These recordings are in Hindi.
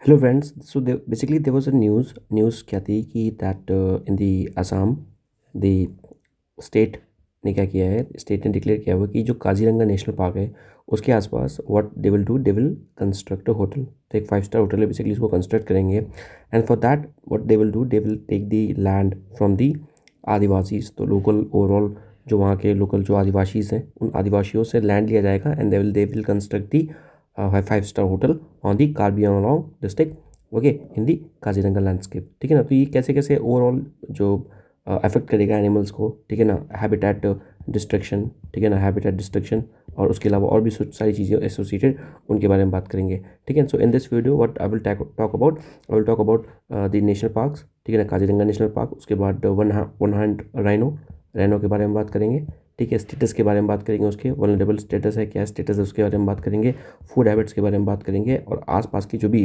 Hello friends. So basically there was a news क्या थी कि that in the Assam the state ने क्या किया है, स्टेट ने डिक्लेयर किया हुआ कि जो काजीरंगा नेशनल पार्क है उसके आसपास what they will do, they will construct a hotel. तो एक 5 स्टार होटल है, बेसिकली इसको कंस्ट्रक्ट करेंगे and for that what they will do, they will take the land from the Adivasis. तो लोकल ओवरऑल जो वहाँ के लोकल जो आदिवासीज हैं उन आदिवासियों से लैंड लिया जाएगा and they will construct the 5 star hotel on the Karbi Anglong district, okay, in the Kaziranga landscape. ठीक है ना। तो ये कैसे कैसे ओवरऑल जो अफेक्ट करेगा एनिमल्स को, ठीक है ना, हैबिटेट डिस्ट्रक्शन, ठीक है ना, हैबिटेट डिस्ट्रक्शन, और उसके अलावा और भी सारी चीज़ें एसोसिएटेड उनके बारे में बात करेंगे। ठीक है। So in this video what I will talk about, I will talk about the national parks, ठीक है ना, काजीरंगा नेशनल पार्क। उसके बाद वन हैंड राइनो के बारे में बात करेंगे। ठीक है। स्टेटस के बारे में बात करेंगे, उसके वल्नरेबल स्टेटस है, क्या स्टेटस है उसके बारे में बात करेंगे। फूड हैबिट्स के बारे में बात करेंगे और आसपास की जो भी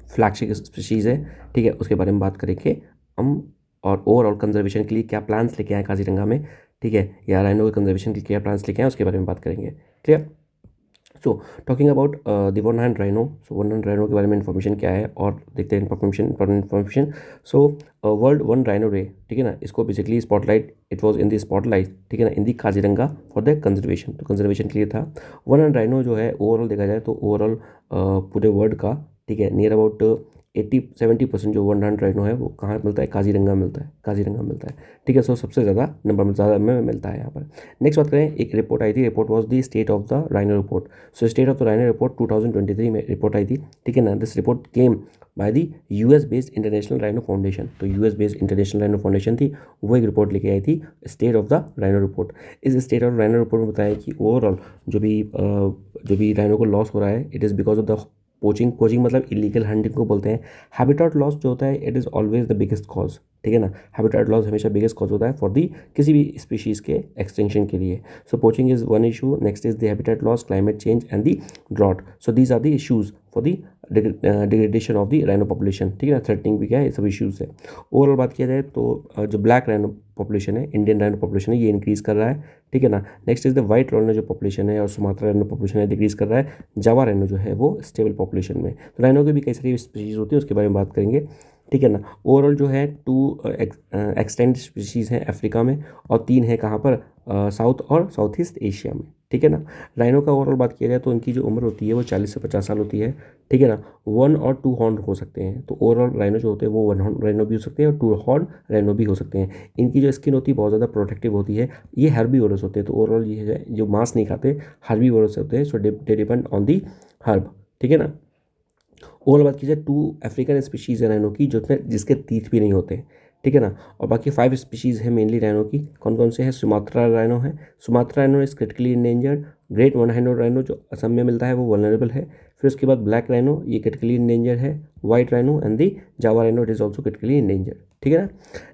फ्लैगशिप स्पीशीज़ है, ठीक है, उसके बारे में बात करेंगे हम। और ओवरऑल कंजर्वेशन के लिए क्या प्लान्स लेके आए काजीरंगा में, ठीक है, या राइनो के कंजर्वेशन के लिए क्या प्लान्स लेके आए उसके बारे में बात करेंगे। Clear. So talking about the one horned rhino, so one horned rhino के बारे में इन्फॉर्मेशन क्या है और देखते हैं information. So world one rhino day, ठीक है ना, इसको basically spotlight, it was in the spotlight, ठीक है ना, in the Kaziranga for the conservation. तो कंजर्वेशन के लिए था। वन हैंड राइनो जो है ओवरऑल देखा जाए तो ओवरऑल पूरे वर्ल्ड का, ठीक है, नियर अबाउट 80-70% जो वन हैंड राइनो है वो कहाँ मिलता है, काजीरंगा मिलता है, काजीरंगा मिलता है। ठीक है। सो सबसे ज़्यादा नंबर में ज़्यादा में मिलता है यहाँ पर। नेक्स्ट बात करें, एक रिपोर्ट आई थी, report was the state of the rhino report. So state of the rhino report 2023 में रिपोर्ट आई थी, ठीक है ना। This report came by the US based International Rhino Foundation. तो US based International Rhino Foundation थी, वो एक रिपोर्ट लेके आई थी, state of the rhino report. इस स्टेट ऑफ राइनो रिपोर्ट में बताया कि ओवरऑल जो भी राइनो को लॉस हो रहा है, it is because of the poaching. Poaching मतलब इलीगल हंटिंग को बोलते हैं। हैबिटेट लॉस जो होता है, it is always the biggest cause, ठीक है ना। हैबिटेट लॉस हमेशा बिगेस्ट कॉज होता है फॉर दी किसी भी स्पीशीज़ के एक्सटेंशन के लिए। So poaching is one issue, next is the habitat loss, climate change and the drought. So these are the issues for the degradation of the rhino population, ठीक है ना। थ्रेटनिंग भी क्या है, ये सब इशूज़ है। ओवरऑल बात किया जाए तो जो ब्लैक राइनो पॉपुलेशन है, इंडियन राइनो पॉपुलेशन है, ये इंक्रीज़ कर रहा है, ठीक है ना। Next is the white rhino जो पॉपुलेशन है और सुमात्रा राइनो पॉपुलेशन है, डिक्रीज़ कर रहा है। जावा राइनो जो है वो स्टेबल पॉपुलेशन में। तो राइनो की भी कई सारी स्पीशीज़ होती है, उसके बारे में बात करेंगे, ठीक है ना। ओवरऑल जो है 2 एक्सटेंड स्पीशीज़ हैं अफ्रीका में और 3 है कहाँ पर, साउथ और साउथ ईस्ट एशिया में, ठीक है ना। राइनो का ओवरऑल बात किया जाए तो उनकी जो उम्र होती है वो 40 से 50 साल होती है, ठीक है ना। 1 और 2 हॉर्न हो सकते हैं। तो ओवरऑल राइनो जो होते हैं वो 1 हॉर्न राइनो भी हो सकते हैं और 2 हॉर्न राइनो भी हो सकते हैं। इनकी जो स्किन होती है बहुत ज़्यादा प्रोटेक्टिव होती है। ये हर्बीवोरस होते हैं। तो ओवरऑल ये है जो मांस नहीं खाते, हर्बीवोरस होते हैं। So they depend on the herb, ठीक है ना। ओवरऑल बात की जाए 2 अफ्रीकन स्पीशीज़ है रैनो की जिसके तीथ भी नहीं होते, ठीक है ना। और बाकी 5 स्पीशीज़ है मेनली रैनो की। कौन कौन से हैं, सुमात्रा रैनो है, Sumatra rhino is critically endangered. Great one horned rhino जो असम में मिलता है वो वल्नरेबल है। फिर उसके बाद ब्लैक रैनो, ये क्रिटिकली इंडेंजर्ड है। White rhino and the Java rhino, it is also critically endangered, ठीक है ना।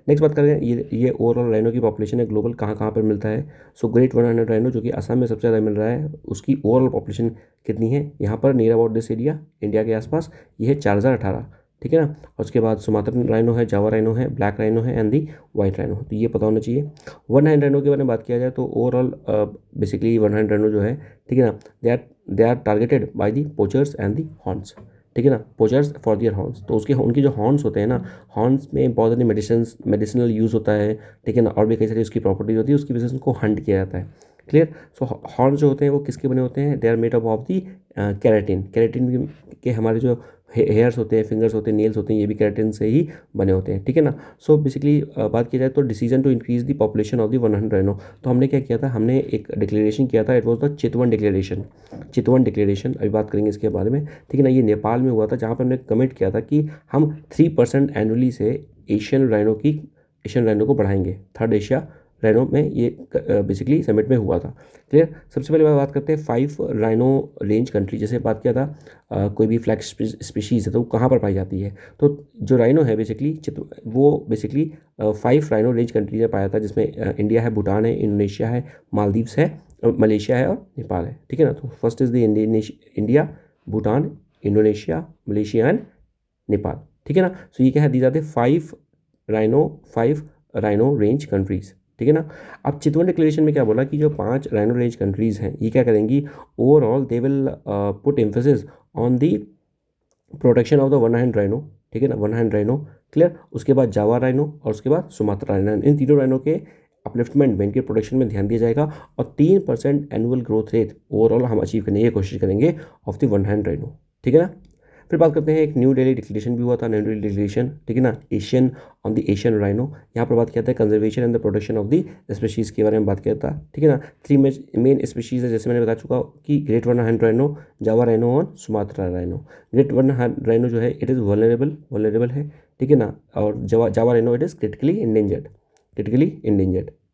नेक्स्ट बात करें, ये ओवरऑल रैनो की पॉपुलेशन है ग्लोबल, कहाँ कहाँ पर मिलता है। So great one horned rhino जो कि असम में सबसे ज़्यादा मिल रहा है, उसकी ओवरऑल पॉपुलेशन कितनी है यहाँ पर, near about this area, India के आसपास, ये है 4018, ठीक है ना। और उसके बाद सुमात्रन राइनो है, जावा राइनो है, ब्लैक राइनो है एंड दी वाइट राइनो, तो ये पता होना चाहिए। वन हैंड राइनो के बारे में बात किया जाए तो overall basically one horned rhino जो है, ठीक है ना, they are targeted by the poachers and the horns, ठीक है ना, पोचर्स फॉर दियर हॉर्न्स। तो उसके उनके जो हॉर्न्स होते हैं ना, हॉर्न्स में बहुत सारी मेडिसिनल यूज़ होता है, ठीक है ना, और भी कई सारी उसकी प्रॉपर्टीज होती है, उसकी वजह से उनको हंट किया जाता है। क्लियर। सो हॉर्न जो होते हैं वो किसके बने होते हैं, they are made up of the keratin. Keratin के हमारे जो हेयर्स होते हैं, फिंगर्स होते हैं, नेल्स होते हैं, ये भी कैरेटिन से ही बने होते हैं, ठीक है ना। सो बेसिकली बात की जाए तो decision to increase the population of the 100 rhino, तो हमने क्या किया था, हमने एक डिक्लेरेशन किया था, it was the Chitwan declaration. Chitwan declaration अभी बात करेंगे इसके बारे में, ठीक है ना। ये नेपाल में हुआ था, जहाँ पर हमने कमिट किया था कि हम 3% एनुअली से एशियन राइनो को बढ़ाएंगे। थर्ड एशिया राइनो में ये बेसिकली समिट में हुआ था। क्लियर। सबसे पहले बात करते हैं 5 राइनो रेंज कंट्री, जैसे बात किया था कोई भी फ्लैग स्पीशीज़ है तो वो कहाँ पर पाई जाती है। तो जो राइनो है बेसिकली वो बेसिकली 5 राइनो रेंज कंट्रीज में पाया था, जिसमें इंडिया है, भूटान है, इंडोनेशिया है, मालदीव्स है, मलेशिया है और नेपाल है, ठीक है ना। तो first is the India, Bhutan, Indonesia, Malaysia and Nepal, ठीक है ना। सो ये क्या है, these are the 5 rhino range countries, ठीक है ना। अब चितवन डिक्लेरेशन में क्या बोला कि जो 5 राइनो रेंज कंट्रीज़ हैं ये क्या करेंगी, overall they will put emphasis on the protection of the one horned rhino, ठीक है ना, वन हैंड राइनो, क्लियर। उसके बाद जावा राइनो और उसके बाद सुमात्रा राइनो, इन तीनों राइनो के अपलिफ्टमेंट में, इनके प्रोटेक्शन में ध्यान दिया जाएगा और 3% एनुअल ग्रोथ रेट ओवरऑल हम अचीव करने की कोशिश करेंगे of the one horned rhino, ठीक है ना। फिर बात करते हैं, एक न्यू दिल्ली डिक्लेरेशन भी हुआ था, न्यू दिल्ली डिक्लेरेशन, ठीक है ना, Asian on the Asian rhino. यहाँ पर बात किया था conservation and the protection of the species के बारे में बात किया था, ठीक है ना। 3 मेन स्पीशीज़ है, जैसे मैंने बता चुका कि ग्रेट वन हैंड राइनो, जावा राइनो और Sumatra rhino. Great one horned rhino जो है इट इज़ वल्नरेबल है, ठीक है ना, और Java rhino it is critically endangered,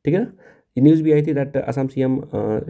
ठीक है ना। ये न्यूज़ भी आई थी that Assam CM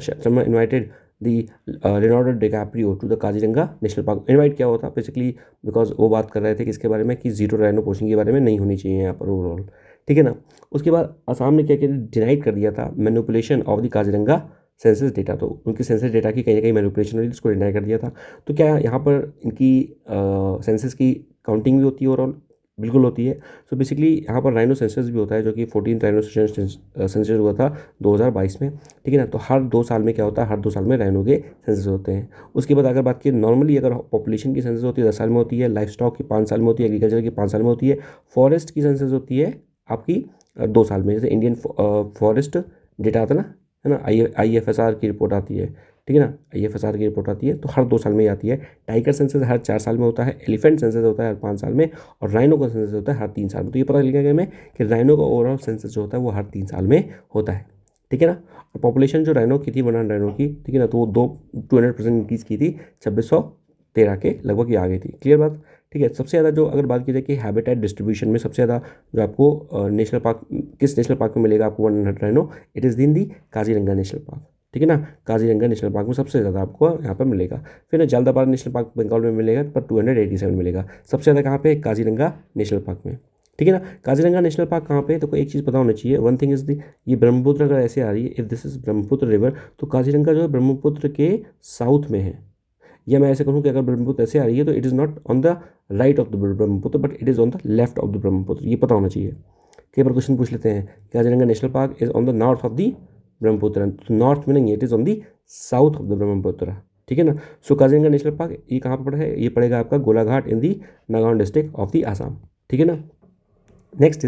Sharma invited the Leonardo DiCaprio to the Kaziranga national Park. Invite क्या होता बेसिकली, बिकॉज वो बात कर रहे थे कि इसके बारे में कि जीरो राइनो पोचिंग के बारे में नहीं होनी चाहिए यहाँ पर ओवरऑल, ठीक है ना। उसके बाद असम ने क्या किया, डिनाइड कर दिया था manipulation of the Kaziranga census data, तो उनकी सेंसस डेटा की कहीं ना कहीं मैनिपुलेशन हुई, इसको डिनाई कर दिया था। तो क्या यहाँ पर इनकी सेंसस की काउंटिंग भी होती है ओवरऑल, बिल्कुल होती है। सो बेसिकली यहाँ पर राइनो सेंसस भी होता है, जो कि 14 राइनो सेंसस हुआ था 2022 में, ठीक है ना। तो हर 2 साल में क्या होता है, हर 2 साल में राइनो के सेंसस होते हैं। उसके बाद अगर बात की नॉर्मली, अगर पॉपुलेशन की सेंसस होती है 10 साल में होती है, लाइफ स्टॉक की 5 साल में होती है, एग्रीकल्चर की 5 साल में होती है, फॉरेस्ट की सेंसस होती है आपकी 2 साल में। जैसे इंडियन फॉरेस्ट डेटा आता है ना, IFSR की रिपोर्ट आती है, ठीक है ना, IFSR की रिपोर्ट आती है, तो हर 2 साल में ही आती है। टाइगर सेंसस हर 4 साल में होता है, एलिफेंट सेंसस होता है हर 5 साल में, और राइनो का सेंसस होता है हर 3 साल में। तो ये पता चल गया हमें कि राइनो का ओवरऑल सेंसस जो होता है वो हर 3 साल में होता है, ठीक है ना। और पॉपुलेशन जो राइनो की थी, वन राइनो की, ठीक है ना, तो वो 200% इंक्रीज़ की थी, 2613 के लगभग ये आ गई थी, क्लियर बात, ठीक है। सबसे ज़्यादा जो अगर बात की जाए कि हैबिटेट डिस्ट्रीब्यूशन में सबसे ज़्यादा जो आपको नेशनल पार्क, किस नेशनल पार्क में मिलेगा आपको one rhino, it is in the Kaziranga national park, ठीक है ना। काजीरंगा नेशनल पार्क में सबसे ज़्यादा आपको यहाँ पर मिलेगा। फिर ना जल्दापारा नेशनल पार्क बंगाल में मिलेगा, पर 287 मिलेगा। सबसे ज़्यादा कहाँ पे, काजीरंगा नेशनल पार्क में, ठीक है ना। काजीरंगा नेशनल पार्क कहाँ पे है, तो कोई एक चीज़ पता होना चाहिए, वन थिंग इज़ दी, ये ब्रह्मपुत्र अगर ऐसे आ रही है, if this is Brahmaputra river, तो काजीरंगा जो है ब्रह्मपुत्र के साउथ में है। या मैं ऐसे कहूँ कि अगर ब्रह्मपुत्र ऐसे आ रही है तो it is not on the right of the Brahmaputra, but it is on the left of the Brahmaputra, ये पता होना चाहिए। कई बार क्वेश्चन पूछ लेते हैं, Kaziranga national park is on the north of the Brahmaputra, तो नॉर्थ में नहीं है, it is on the south of the Brahmaputra, ठीक है ना। सो काजीरंगा नेशनल पार्क ये कहाँ पर पड़ा है, ये पड़ेगा आपका Golaghat in the Nagaland district of the Assam, ठीक है ना। Next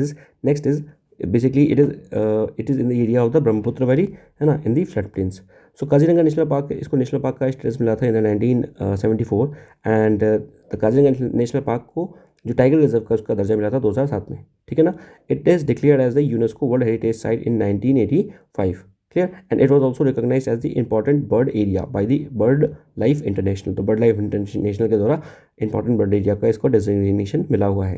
is basically it is in the area of the Brahmaputra valley, है ना, in the flood plains. So Kaziranga national Park, इसको नेशनल पार्क का स्टेटस मिला था in the 1974, and the Kaziranga national Park को जो टाइगर रिजर्व का उसका दर्जा मिला था 2007 में, ठीक है ना। It is declared as the UNESCO world heritage site in 1985, clear, and it was also recognize as the important bird area by the bird life international, तो बर्ड लाइफ इंटरनेशनल के द्वारा इंपॉर्टेंट बर्ड एरिया का इसको डेजिग्नेशन मिला हुआ है।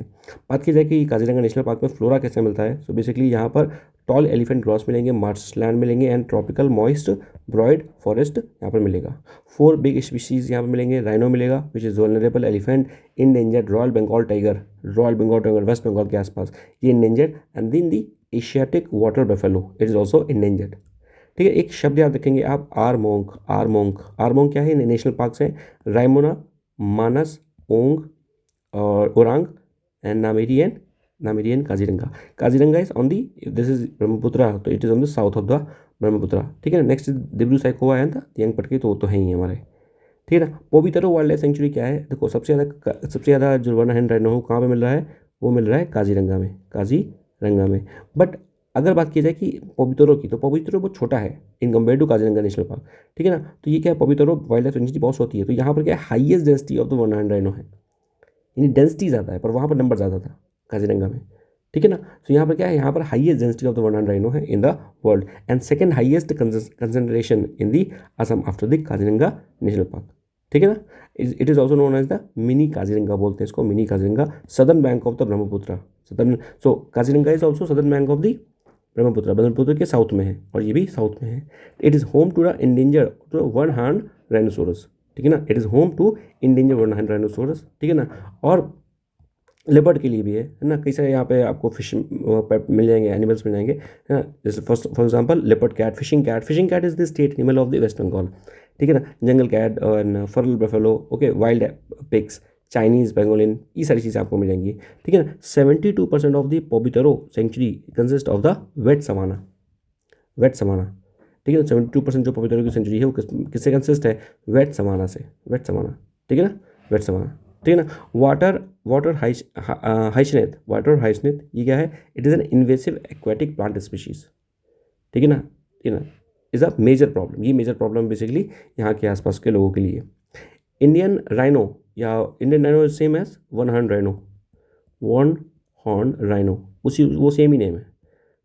बात की जाए कि काजीरंगा नेशनल पार्क में फ्लोरा कैसे मिलता है, सो बेसिकली यहाँ पर टॉल एलिफेंट ग्रॉस मिलेंगे, मार्शलैंड मिलेंगे, एंड ट्रॉपिकल मॉइस्ट ब्रॉयड फॉरेस्ट यहाँ पर मिलेगा। 4 बिग स्पीशीज़ यहाँ पर मिलेंगे, राइनो मिलेगा which is vulnerable elephant, endangered royal Bengal tiger West Bengal के आसपास ये endangered, and then the Asiatic water buffalo it is also endangered, ठीक है। एक शब्द याद रखेंगे आप, आरमोंग क्या है, नेशनल पार्क है, रायमोना, मानस, ओंग और ओरांग, एंड नामेरियन Kaziranga is on the, this is Brahmaputra, तो it is on the south of the Brahmaputra, ठीक है ना। नेक्स्ट दिब्रू साइखोवा है ना, यंग पटके, तो वो तो है ही हमारे, ठीक है ना। पोबितरो वाइल्ड लाइफ सेंचुरी क्या है, देखो सबसे ज़्यादा जो वन हैंड राइनो कहाँ पे मिल रहा है, वो मिल रहा है काजीरंगा में। बट अगर बात की जाए कि पोबितरो की, तो पोबितरो बहुत छोटा है in compare to Kaziranga national park, ठीक है ना। तो ये क्या है, पोबितरो वाइल्ड लाइफ सेंचुरी बहुत होती है, तो यहाँ पर क्या है, highest density of the one horned rhino है, यानी डेंसिटी ज़्यादा है, पर वहाँ पर नंबर ज़्यादा था काजीरंगा में, ठीक है ना। तो यहाँ पर क्या है, यहाँ पर highest density of the one horned rhino है in the world, and second highest concentration in the Assam after the Kaziranga national park, ठीक है ना। It is also known as the mini Kaziranga, बोलते हैं इसको mini Kaziranga, southern bank of the Brahmaputra, southern, so Kaziranga is also southern bank of the Brahmaputra के साउथ में है, और ये भी साउथ में है। It is home to the endanger to one horned rhinoceros, ठीक है ना, it is home to endanger one horned rhinoceros, ठीक है ना। और लेपर्ड के लिए भी है ना, कई सारे यहाँ पे आपको फिश मिल जाएंगे, एनिमल्स मिल जाएंगे, है ना। जैसे for example leopard cat, fishing cat is the state animal of the West Bengal, ठीक है ना। जंगल कैट और feral buffalo, okay, wild pigs, Chinese pangolin, ये सारी चीज़ें आपको मिल जाएंगी, ठीक है ना। 72% of the Pobitora sanctuary consist of the wet savanna, ठीक है ना। 72% जो पोबितरो की सेंचुरी है वो किससे कंसिस्ट है, वेट सवाना से, ठीक है ना, वेट सवाना। ठीक है ना। Water water hyacinth, water hyacinth ये क्या है? It is an invasive aquatic plant species. ठीक है ना, ठीक है ना। इज़ अ मेजर प्रॉब्लम, ये मेजर प्रॉब्लम बेसिकली यहाँ के आसपास के लोगों के लिए। इंडियन राइनो या Indian rhino same as one horn rhino, one horn rhino, उसी वो सेम ही नेम है।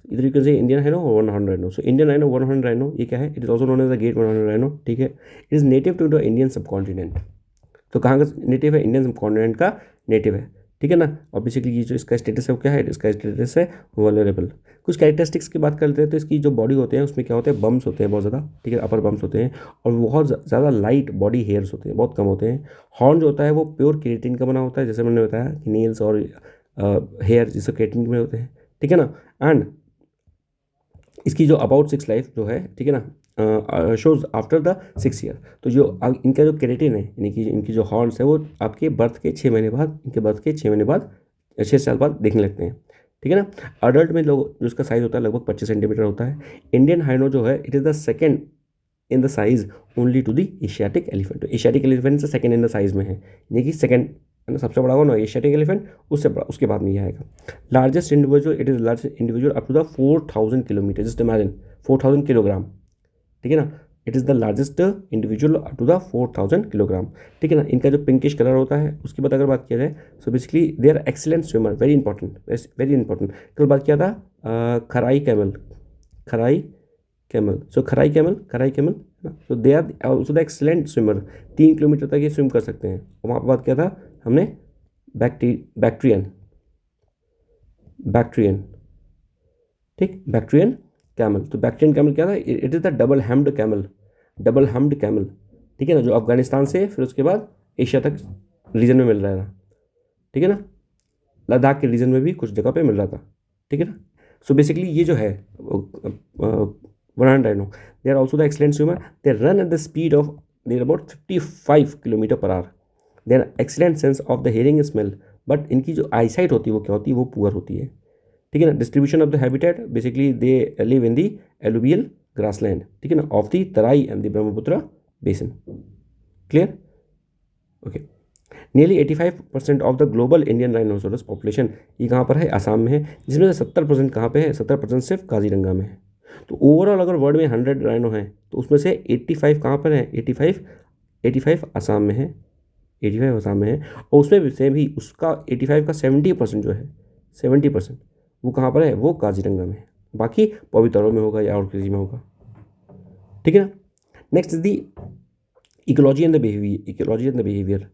इधर you can say Indian rhino और one horn rhino. So Indian rhino, one horn rhino ये क्या है? It is also known as the great one horn rhino. ठीक है, it is native to the Indian subcontinent. तो कहाँ का नेटिव है? इंडियन सब कॉन्टिनेंट का नेटिव है। ठीक है ना। और बेसिकली ये जो इसका स्टेटस है वो क्या है? इसका स्टेटस है वल्नरेबल। कुछ कैरेक्टरिस्टिक्स की बात करते हैं तो इसकी जो बॉडी होते हैं उसमें क्या होते हैं? बम्स होते हैं बहुत ज़्यादा। ठीक है, अपर बम्स होते हैं और बहुत ज़्यादा लाइट बॉडी हेयर्स होते हैं, बहुत कम होते हैं। हॉर्न जो होता है वो प्योर केराटिन का बना होता है, जैसे मैंने बताया कि नेल्स और हेयर जिससे केराटिन में होते हैं। ठीक है ना। एंड इसकी जो अबाउट 6 लाइफ जो है, ठीक है ना, शोज आफ्टर द 6 ईयर। तो जो इनका जो केरेटिन है, यानी कि इनकी जो हॉर्न्स है वो आपके बर्थ के 6 महीने बाद, इनके बर्थ के 6 महीने बाद, 6 साल बाद दिखने लगते हैं। ठीक है ना। अडल्ट में लोग जो इसका साइज होता है लगभग 25 सेंटीमीटर होता है। इंडियन हाइनो जो है it is the second in the size only to the Asiatic elephant. तो एशियाटिक एलिफेंट से सेकेंड इन द साइज में है, यानी कि सेकेंड है ना, सबसे बड़ा होगा ना एशियाटिक एलिफेंट, उससे बड़ा उसके बाद में ये आएगा। Largest individual, it is largest individual up to the 4000 kilometre, just imagine 4000 kilogram. ठीक है ना। It is the largest individual up to the 4000 kilogram. ठीक है ना। इनका जो पिंकिश कलर होता है उसकी बात अगर बात किया जाए, so basically they are excellent swimmer, very important, very important. कल बात किया था Kharai camel, Kharai camel, so Kharai camel, Kharai camel, so they are also the excellent swimmer. 3 kilometre तक ये स्विम कर सकते हैं। और वहाँ पर बात किया था हमने बैक्ट्रियन, बैक्ट्रियन, ठीक, बैक्ट्रियन कैमल। तो बैक्ट्रियन कैमल क्या था? It is the double humped camel, double humped camel. ठीक है ना, जो अफगानिस्तान से फिर उसके बाद एशिया तक रीजन में मिल रहा था। ठीक है ना, लद्दाख के रीजन में भी कुछ जगह पे मिल रहा था। ठीक है ना। सो बेसिकली ये जो है one hundred rhino, they are also the excellent swimmer. They run at the speed of their about 55 kilometre per hour. They are excellent sense of the hearing smell, but इनकी जो आईसाइट होती है वो क्या होती है? वो पुअर होती है। ठीक है ना। Distribution of the habitat, basically they live in the alluvial grassland, ठीक है ना, of the Terai and the Brahmaputra basin. Clear? Okay. Nearly 85% of the global Indian rhinoceros population ये कहाँ पर है? आसाम में है, जिसमें से 70% कहाँ पे है? 70% सिर्फ काजीरंगा में है। तो ओवरऑल अगर वर्ल्ड में 100 राइनो है तो उसमें से 85 कहाँ पर है? 85 आसाम में है, 85 आसाम में है। और उसमें भी सेम ही उसका 85 का 70% जो है, 70% वो कहाँ पर है? वो काजीरंगा में है। बाकी पवितरों में होगा या और किसी में होगा। ठीक है ना। Next is the ecology and the behaviour, ecology and the behaviour.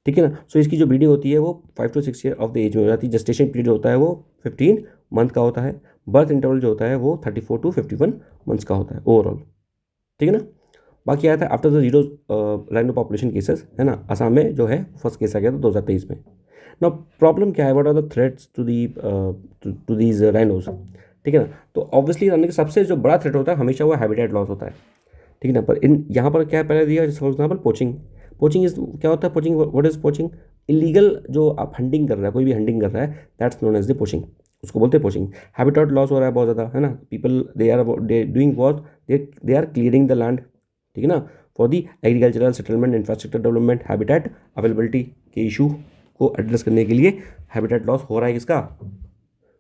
ठीक है ना। सो इसकी जो ब्रीडिंग होती है वो 5 to 6 year of the age में हो जाती है। जस्टेशन पीरियड होता है वो 15 मंथ का होता है। बर्थ इंटरवल जो होता है वो 34 to 51 मंथ्स का होता है ओवरऑल। ठीक है ना। बाकी आया था after the zero rhino population cases, है ना, असम में जो है फर्स्ट केस आ गया था 2023 में। ना प्रॉब्लम क्या है? What are the threats to the to these rhinos? ठीक है ना। तो ऑब्वियसली रन का सबसे जो बड़ा थ्रेट होता है हमेशा वो हैबिटेट लॉस होता है। ठीक है ना। पर इन यहाँ पर क्या पहले दिया, जैसे for example poaching. Poaching is क्या होता है? Poaching, what is poaching? Illegal जो आप हंटिंग कर रहा है, कोई भी हंटिंग कर रहा है, that's known as the poaching, उसको बोलते हैं पोचिंग। हैबिटेट लॉस हो रहा है बहुत ज़्यादा, है ना। People they are doing what, they are clearing the land, ठीक है ना, for the agricultural settlement, infrastructure development, habitat availability के इशू को एड्रेस करने के लिए हैबिटेट लॉस हो रहा है। किसका?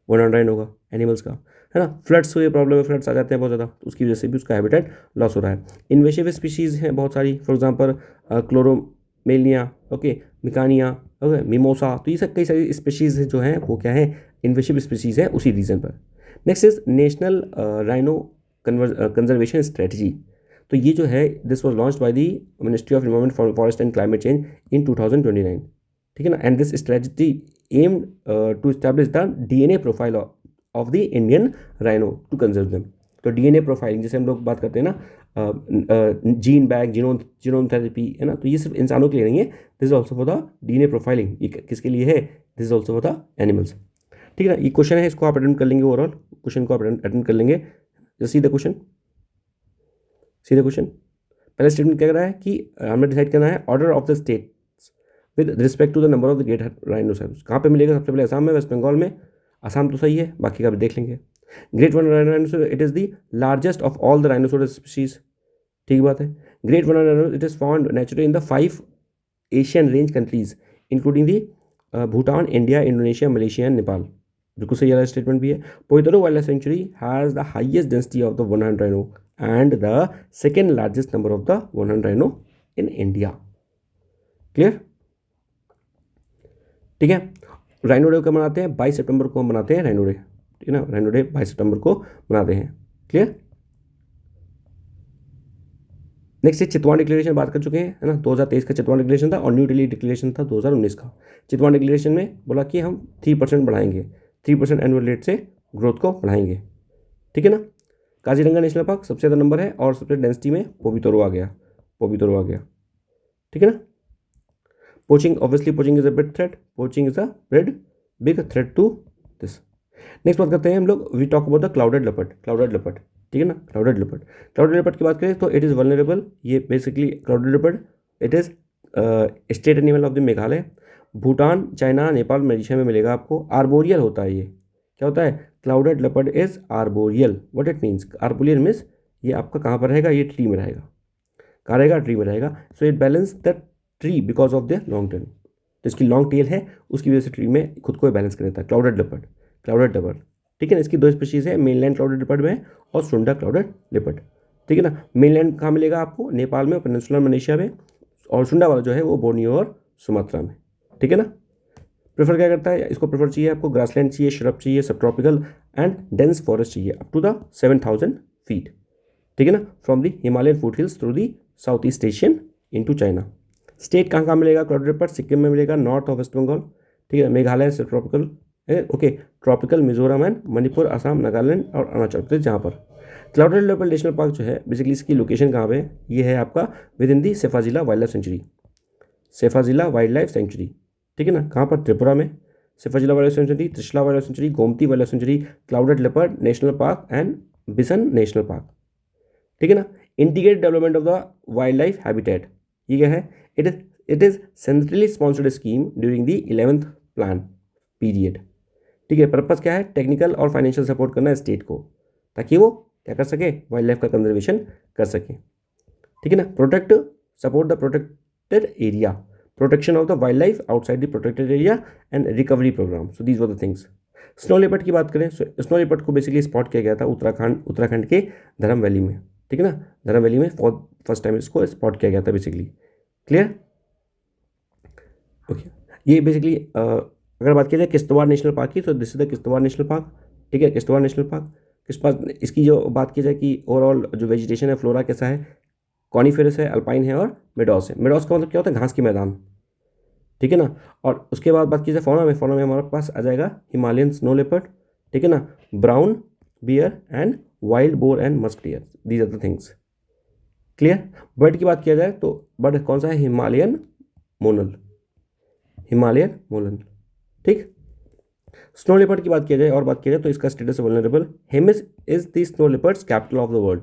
वन ऑन राइन होगा, एनिमल्स का, है ना। फ्लड्स हुए, प्रॉब्लम है, फ्लड्स आ जाते हैं बहुत ज़्यादा, तो उसकी वजह से भी उसका हैबिटेट लॉस हो रहा है। इन्वेसिव स्पीशीज़ हैं बहुत सारी, for example chromolaena, okay, Mikania, okay, Mimosa, तो ये सब कई सारी स्पीशीज़ जो हैं वो क्या है? इन्वेसिव स्पीशीज़ है उसी रीजन पर। Next is national rhino conservation strategy. तो ये जो है this was launch by the ministry of environment, forest and climate change in 2029। ठीक है ना। And this strategy aim to establish the DNA profile of the Indian rhino to conserve them. तो डीएनए प्रोफाइलिंग जैसे हम लोग बात करते हैं ना, जीन बैंक, जीनोम थेरेपी, है ना, तो ये सिर्फ इंसानों के लिए नहीं है, this is also for the DNA profiling. ये किसके लिए है? This is also for the animals. ठीक है ना। ये क्वेश्चन है, इसको आप अटेंड कर लेंगे, ओवरऑल क्वेश्चन को आप अटेंड कर लेंगे। सीधा क्वेश्चन, सीधा क्वेश्चन। पहला स्टेटमेंट क्या कर रहा है कि हमें डिसाइड करना है order of the state with respect to the number of the great rhinoceros. कहाँ पे मिलेगा? सबसे पहले असम में, वेस्ट बंगाल में। असम तो सही है, बाकी का भी देख लेंगे। Great one rhinoceros, it is the largest of all the rhinoceros species, ठीक बात है। Great one rhinoceros, it is found naturally in the 5 Asian range countries including the Bhutan, India, Indonesia, Malaysia and Nepal. बिल्कुल सही वाला स्टेटमेंट भी है। Pobitora wildlife sanctuary has the highest density of the 100 rhino and the second largest number of the 100 rhino in India. Clear? ठीक है। राइनो डे कब मनाते हैं? 22 सितंबर को हम मनाते हैं राइनो डे। ठीक है ना, राइनो डे 22 सितंबर को मनाते हैं। क्लियर? नेक्स्ट है चितवान डिक्लेरेशन, बात कर चुके हैं, है ना। 2023 का चितवान डिक्लेरेशन था और न्यू दिल्ली डिक्लेरेशन था 2019 का। चितवान डिक्लेरेशन में बोला कि हम 3% बढ़ाएंगे, 3% एनुअल रेट से ग्रोथ को बढ़ाएंगे। ठीक है ना। काजीरंगा नेशनल पार्क सबसे ज़्यादा नंबर है और सबसे डेंसिटी में पोवितोरो आ गया, पोवितोरो आ गया। ठीक है ना। Poaching, obviously poaching is a big threat, poaching is a big threat to this. Next बात करते हैं हम लोग, we talk about the clouded leopard, clouded leopard. ठीक है ना, क्लाउडेड लेपर्ड। क्लाउडेड लेपर्ड की बात करें तो इट इज़ वल्नरेबल। ये basically clouded leopard it is state animal of the Meghalaya. Bhutan, China, Nepal, Malaysia में मिलेगा आपको। आर्बोरियल होता है ये। क्या होता है? Clouded leopard is arboreal. What it means? Arboreal means ये आपका कहाँ पर रहेगा? ये ट्री में रहेगा। कहाँ रहेगा? ट्री में रहेगा। So it balance the tree because of the long tail. तो इसकी लॉन्ग टेल है, उसकी वजह से ट्री में खुद को बैलेंस कर देता है। Clouded leopard, clouded leopard. ठीक है ना। इसकी दो स्पीशीज़ है, मेनलैंड क्लाउडेड लेपर्ड में और सुंडा क्लाउडेड लेपर्ड। ठीक है ना। मेनलैंड कहाँ मिलेगा आपको? नेपाल में, पेनिनसुलर मलेशिया में, और सुंडा वाला जो है वो बोर्नियो और सुमात्रा में। ठीक है ना। प्रेफर क्या करता है? इसको प्रेफर चाहिए आपको ग्रासलैंड चाहिए, श्रब चाहिए, सब ट्रॉपिकल एंड डेंस फॉरेस्ट चाहिए अप टू द 7000 फीट। ठीक है ना। From the Himalayan foot hills through the south east Asian into China. State कहाँ कहाँ मिलेगा क्लाउडेड लेपर्ड? सिक्किम में मिलेगा, नॉर्थ ऑफ वेस्ट बंगाल। ठीक है। मेघालय से ट्रॉपिकल है, okay. Tropical Mizoram and Manipur, Assam, Nagaland और अरुणाचल प्रदेश। जहाँ पर क्लाउडेड लेपर्ड नेशनल पार्क जो है बेसिकली इसकी लोकेशन कहाँ पे है? ये है आपका within the Sepahijala wildlife sanctuary, Sepahijala wildlife sanctuary. ठीक है ना। कहाँ पर? त्रिपुरा में। Sepahijala wildlife sanctuary, Trishna wildlife sanctuary, Gomati wildlife sanctuary, clouded leopard national park and bison national park. ठीक है ना। Integrated development of the wildlife habitat, ये क्या है? It is centrally sponsored scheme during the 11th plan period. ठीक है। पर्पस क्या है? टेक्निकल और फाइनेंशियल सपोर्ट करना है स्टेट को, ताकि वो क्या कर सके? वाइल्ड लाइफ का कंजर्वेशन कर सके। ठीक है ना। Protect, support the protected area, protection of the wildlife outside the protected area and recovery programme. So these were the things. Snow leopard की बात करें, स्नो लेपर्ड को बेसिकली स्पॉट किया गया था उत्तराखंड के धर्म वैली में। ठीक है ना। धर्म वैली में फर्स्ट टाइम इसको स्पॉट किया गया था बेसिकली। क्लियर? ओके। ये बेसिकली अगर बात की जाए किश्तवाड़ नेशनल पार्क की, तो this is the Kishtwar national park. ठीक है। किश्तवाड़ नेशनल पार्क किस पास, इसकी जो बात की जाए कि ओवरऑल जो वेजिटेशन है, फ्लोरा कैसा है? कॉनिफेरस है, अल्पाइन है और मेडॉस है। मेडॉस का मतलब क्या होता है? घास के मैदान। ठीक है ना। और उसके बाद बात की जाए फौना में, फौना में हमारे पास आ जाएगा हिमालयन स्नो लेपर्ड। ठीक है ना। Brown bear and wild boar and musk deer, these are the things. Clear? Bird की बात किया जाए तो बर्ड कौन सा है? Himalayan monal, Himalayan monal. ठीक। स्नो लेपर्ड की बात किया जाए और बात किया जाए तो इसका स्टेटस है vulnerable. Hemis is the snow leopards capital of the world.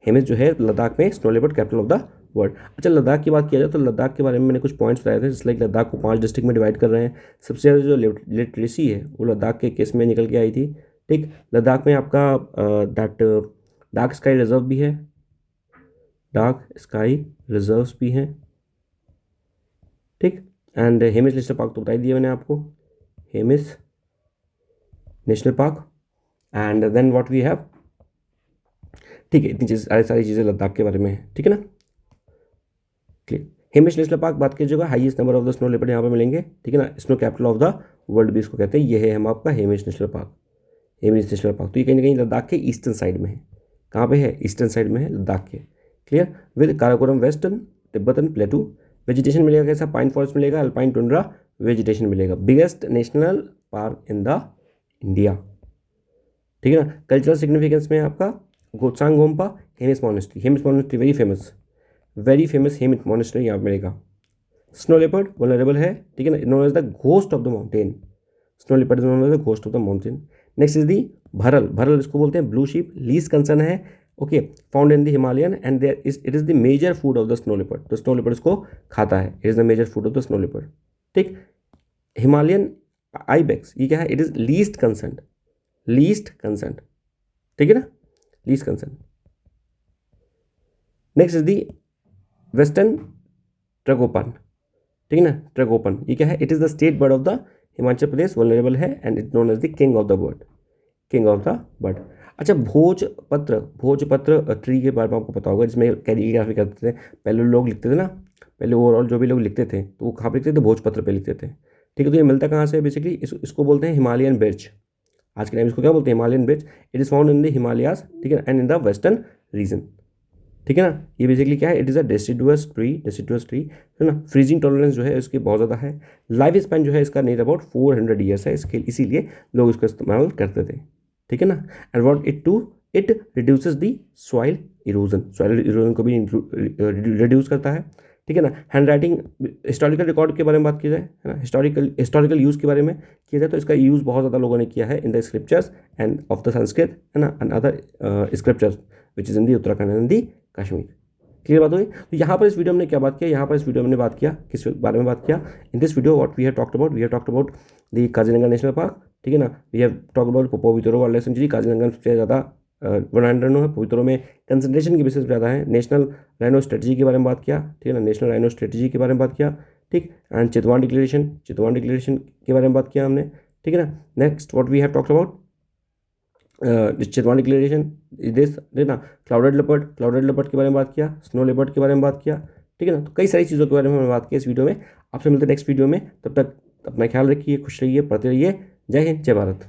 Hemis जो है लद्दाख में snow leopard capital of the world. अच्छा, लद्दाख की बात किया जाए तो लद्दाख के बारे में मैंने कुछ पॉइंट्स बताए थे, जिस लाइक लद्दाख को 5 डिस्ट्रिक्ट में डिवाइड कर रहे हैं। सबसे ज़्यादा जो लिटरेसी है वो लद्दाख के केस में निकल के आई थी। ठीक। लद्दाख में आपका दैट डार्क स्काई रिजर्व भी है, डार्क स्काई रिजर्व्स भी हैं। ठीक। एंड हेमिस नेशनल पार्क तो बता ही दिया मैंने आपको, Hemis national park. And then what we have. ठीक है। इतनी चीज़ सारी चीज़ें लद्दाख के बारे में है। ठीक है ना। क्लियर? हेमिस नेशनल पार्क बात कीजिएगा, highest number of the snow leopard यहाँ पे मिलेंगे। ठीक है ना। Snow capital of the world भी इसको कहते हैं। ये है हम आपका Hemis national park, Hemis national park. तो ये कहीं ना कहीं लद्दाख के ईस्टर्न साइड में है। कहाँ पे है? ईस्टर्न साइड में है लद्दाख के। Clear? With Karakoram western Tibetan plateau. Vegetation मिलेगा कैसा? पाइन फॉरेस्ट मिलेगा, अल्पाइन टुंड्रा वेजिटेशन मिलेगा। Biggest national park in the India. ठीक है ना। कल्चरल सिग्निफिकेंस में आपका Gotsang gompa Hemis monastery, Hemis monastery very famous Hemis monastery यहाँ मिलेगा। स्नो लेपर्ड वल्नरेबल है। ठीक है ना। Known as the ghost of the mountain, snow leopard is known as the ghost of the mountain. Next is the bharal, bharal इसको बोलते हैं ब्लू शीप, लीस्ट कंसर्न है। Okay. Found in the Himalayan and there is it is the major food of the snow leopard. तो स्नो लेपर्ड इसको खाता है, it is the major food of the snow leopard. ठीक। हिमालयन आइबेक्स ये क्या है? It is least concern, least concern. ठीक है ना। Least concern. Next is the western tragopan, ठीक है ना। ट्रैगोपन ये क्या है, it is the state bird of the Himachal Pradesh, vulnerable है and it known as the king of the bird, king of the bird. अच्छा, भोजपत्र, भोजपत्र ट्री के बारे में आपको पता होगा, जिसमें कैलीग्राफी करते थे पहले लोग, लिखते थे ना, पहले ओवरऑल जो भी लोग लिखते थे तो वो कहाँ पे लिखते थे, भोजपत्र पे लिखते थे। ठीक है, तो ये मिलता कहाँ से बेसिकली, इसको बोलते हैं हिमालयन बिर्च। आज के टाइम इसको क्या बोलते हैं, Himalayan birch. It is found in the Himalayas, ठीक है, and in the western region. ठीक है ना। ये बेसिकली क्या है, it is a deciduous tree, deciduous tree है ना। फ्रीजिंग टॉलरेंस जो है इसकी बहुत ज़्यादा है। लाइफ स्पैन जो है इसका नियर अबाउट 400 ईयर्स है, इसके इसीलिए लोग इसका इस्तेमाल करते थे। ठीक है ना। And what it to, it reduces the soil erosion, soil erosion को भी रिड्यूस करता है। ठीक है ना। हैंड राइटिंग, हिस्टोरिकल रिकॉर्ड के बारे में बात की जाए, है ना, हिस्टोरिकल यूज़ के बारे में किया जाए तो इसका यूज़ बहुत ज़्यादा लोगों ने किया है in the scriptures end of the Sanskrit, है ना, and other scriptures which is in the Uttarakhand and the Kashmir. Clear बात हुई। तो यहाँ पर इस वीडियो में हमने क्या बात किया, यहाँ पर इस वीडियो में हमने बात किया किस बारे में बात किया, in this video what we have talked about the Kaziranga national park. ठीक है ना। We have talked about Pobitora wildlife sanctuary. Kaziranga में सबसे ज़्यादा वनान रनो है, पवितरों में कंसंट्रेशन की बेसिस ज़्यादा है। नेशनल राइनो स्ट्रेटजी के बारे में बात किया, ठीक है ना, नेशनल राइनो स्ट्रेटजी के बारे में बात किया। ठीक, एंड चितवान डिक्लेरेशन के बारे में बात किया हमने। ठीक है ना। Next what we have talked about Chitwan declaration, this ना, क्लाउडेड लेपर्ड के बारे में बात किया, स्नो लेपर्ड के बारे में बात किया। ठीक है ना। तो कई सारी चीज़ों के बारे में हमने बात की इस वीडियो में। आपसे मिलते हैं नेक्स्ट वीडियो में, तब तक अपना ख्याल रखिए, खुश रहिए, पढ़ते रहिए। जय हिंद, जय भारत।